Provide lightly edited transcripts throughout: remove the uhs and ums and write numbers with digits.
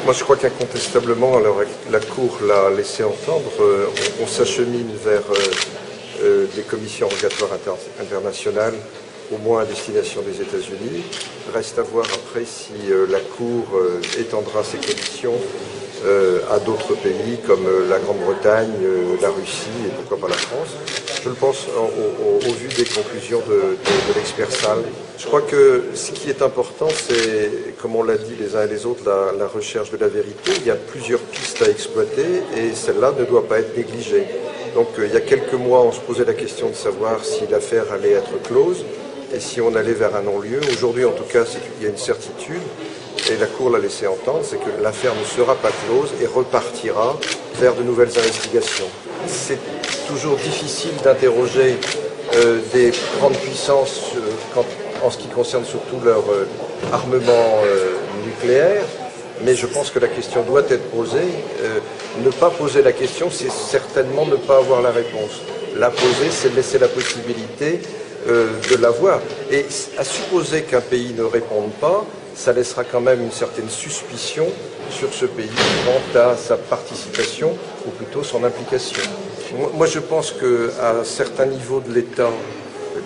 Moi, je crois qu'incontestablement, alors, la Cour l'a laissé entendre, on s'achemine vers des commissions rogatoires internationales, au moins à destination des États-Unis. Reste à voir après si la Cour étendra ces commissions à d'autres pays comme la Grande-Bretagne, la Russie et pourquoi pas la France. Je le pense au vu des conclusions de l'expert Salle. Je crois que ce qui est important, c'est, comme on l'a dit les uns et les autres, la recherche de la vérité. Il y a plusieurs pistes à exploiter et celle-là ne doit pas être négligée. Donc il y a quelques mois, on se posait la question de savoir si l'affaire allait être close et si on allait vers un non-lieu. Aujourd'hui, en tout cas, il y a une certitude, et la Cour l'a laissé entendre, c'est que l'affaire ne sera pas close et repartira vers de nouvelles investigations. C'est toujours difficile d'interroger des grandes puissances en ce qui concerne surtout leur armement nucléaire, mais je pense que la question doit être posée. Ne pas poser la question, c'est certainement ne pas avoir la réponse. La poser, c'est laisser la possibilité de l'avoir. Et à supposer qu'un pays ne réponde pas, ça laissera quand même une certaine suspicion sur ce pays quant à sa participation, ou plutôt son implication. Moi, je pense qu'à certains niveaux de l'État,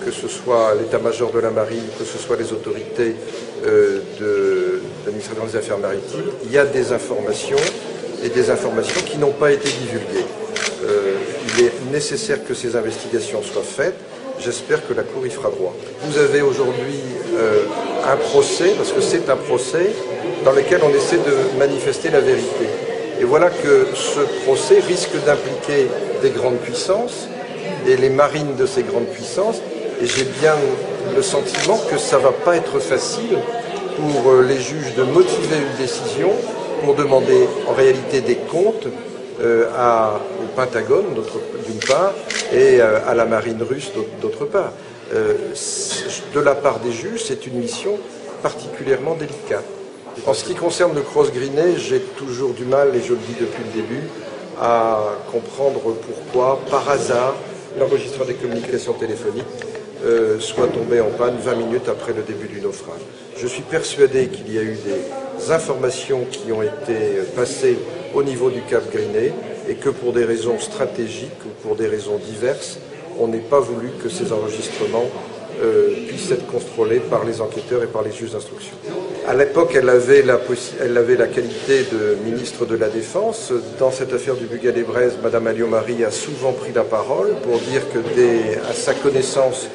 que ce soit l'état-major de la marine, que ce soit les autorités de l'administration des affaires maritimes, il y a des informations et des informations qui n'ont pas été divulguées. Il est nécessaire que ces investigations soient faites. J'espère que la Cour y fera droit. Vous avez aujourd'hui un procès, parce que c'est un procès, dans lequel on essaie de manifester la vérité. Et voilà que ce procès risque d'impliquer des grandes puissances et les marines de ces grandes puissances. Et j'ai bien le sentiment que ça ne va pas être facile pour les juges de motiver une décision pour demander en réalité des comptes au Pentagone d'une part et à la marine russe d'autre part. De la part des juges, c'est une mission particulièrement délicate. En ce qui concerne le cross-grainé, j'ai toujours du mal, et je le dis depuis le début, à comprendre pourquoi, par hasard, l'enregistreur des communications téléphoniques soit tombé en panne 20 minutes après le début du naufrage. Je suis persuadé qu'il y a eu des informations qui ont été passées au niveau du Cap Grainé et que pour des raisons stratégiques ou pour des raisons diverses, on n'ait pas voulu que ces enregistrements puissent être contrôlés par les enquêteurs et par les juges d'instruction. À l'époque, elle avait la qualité de ministre de la Défense. Dans cette affaire du Bugad-Ebrez, Mme Alliot-Marie a souvent pris la parole pour dire que, à sa connaissance,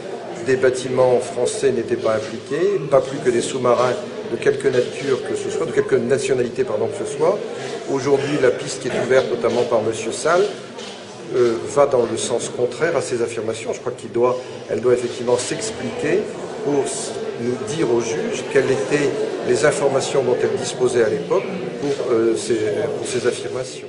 des bâtiments français n'étaient pas impliqués, pas plus que des sous-marins de quelque nature que ce soit, de quelque nationalité que ce soit. Aujourd'hui, la piste qui est ouverte, notamment par M. Salle, va dans le sens contraire à ces affirmations. Je crois qu'elle doit effectivement s'expliquer pour nous dire aux juges quelles étaient les informations dont elle disposait à l'époque pour ces affirmations.